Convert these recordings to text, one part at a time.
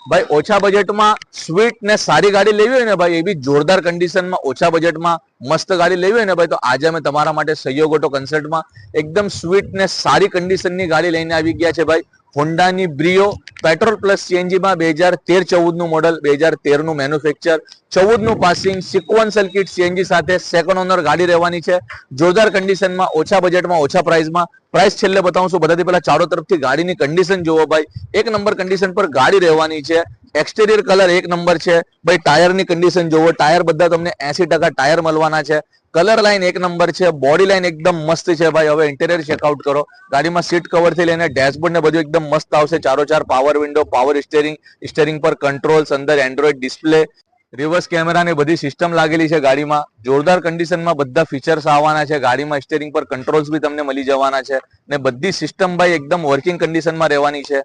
भाई ओछा बजेट में स्वीट ने सारी गाड़ी लेवी होय ने भाई, ए बी जोरदार कंडीशन में ओछा बजेट में मस्त गाड़ी लेवी होय ने भाई, तो आज अमे तमारा माटे सहयोग ऑटो कन्सल्ट में एकदम स्वीट ने सारी कंडीशन नी गाड़ी लईने आवी गया छे भाई। होंडा नी ब्रियो पेट्रोल प्लस सीएनजी में 2013-14 નું મોડલ, 2013 નું મેન્યુફેક્ચર, 14 નું પાસિંગ, સિક્વન્શલ કિટ सीएनजी સાથે સેકન્ડ ઓનર ગાડી રહેવાની છે। જોરદાર કન્ડિશનમાં, ઓછા બજેટમાં, ઓછા પ્રાઇસમાં। પ્રાઇસ છેલ્લે બતાવું છું, બધાથી પહેલા ચારો તરફથી ગાડીની કન્ડિશન જોવો ભાઈ, એક નંબર કન્ડિશન પર ગાડી રહેવાની છે। एक्सटीरियर कलर एक नंबर है भाई। टायर नी कंडीशन जो टायर बधा तमने 80% टायर मळवाना छे। कलर लाइन एक नंबर है, बॉडी लाइन एकदम मस्त है भाई। हवे इंटीरियर चेकआउट करो, गाड़ी में सीट कवर थी लेने डैशबोर्ड ने बधुं एकदम मस्त आवशे। चारो चार power window, power steering, steering पर कंट्रोल्स, अंदर एंड्रॉइड डिस्प्ले, रिवर्स कैमरा ने बधी सिस्टम लागेली है गाड़ी में। जोरदार कंडीशन में बधा फीचर्स आवाना छे। गाड़ी में स्टीयरिंग पर कंट्रोल्स भी तमने मळी जवाना छे ने बधी सिस्टम भाई एकदम वर्किंग कंडीशन में रहेवानी छे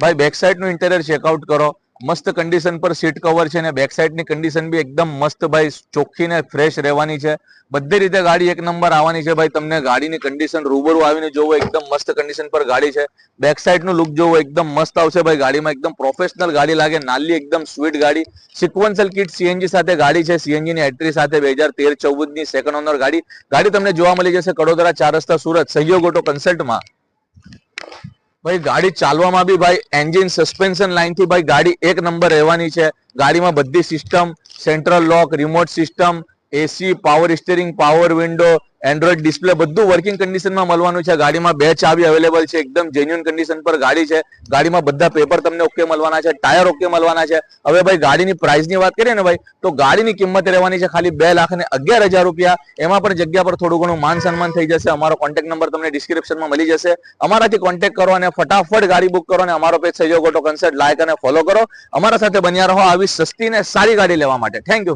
भाई। बैक साइड नो इंटीरियर चेकआउट करो, मस्त कंडीशन पर सीट कवर छे ने बैक साइड नी कंडीशन भी एकदम मस्त भाई, ચોખ્ખી ने फ्रेश રહેવાની છે। બધી રીતે ગાડી એક નંબર આવવાની છે ભાઈ। તમને ગાડીની કંડીશન રૂબરૂ આવીને જોવો, એકદમ મસ્ત કંડીશન પર ગાડી છે। બેક સાઈડ નું લુક જોવો, એકદમ મસ્ત આવશે ભાઈ। ગાડીમાં એકદમ પ્રોફેશનલ ગાડી લાગે, નાલી એકદમ સ્વીટ ગાડી। સિક્વન્શલ કિટ सीएनजी સાથે ગાડી છે, सीएनजी ની એન્ટ્રી સાથે 2013-14 ની સેકન્ડ ઓનર ગાડી। ગાડી તમને જોવા મળી જશે કડોદરા 4 રસ્તા સુરત, સહયોગ ઓટો કન્સલ્ટ માં भाई। गाड़ी चालवामां भी भाई एंजिन सस्पेंशन लाइन थी भाई गाड़ी एक नंबर रहवानी छे। गाड़ी में बधी system, central lock, remote system, AC, power steering, power window, android display बधुं वर्किंग कंडीशन में मळवानुं छे। गाड़ी में 2 चाबी अवेलेबल है, एकदम जेन्युइन कंडीशन पर गाड़ी है। गाड़ी में बधा पेपर तमने ओके मळवाना छे, टायर ओके मळवाना छे। हवे भाई गाड़ी प्राइस की बात करिए ने भाई, तो गाड़ी किंमत रहेवानी छे खाली 2,11,000 रुपया। एमां पण जग्या पर थोड़ुं घणुं मान सन्मान थई जशे। अमारो कॉन्टेक्ट नंबर तमने डिस्क्रिप्शन में मळी जशे। अमाराथी कॉन्टेक्ट करो अने फटाफट गाड़ी बुक करो अने अमारो पेज सहयोग ऑटो कन्सल्ट लाइक अने फॉलो करो। अमारा साथे बन्या रहो आवी सस्ती ने सारी गाड़ी लेवा माटे। Thank you.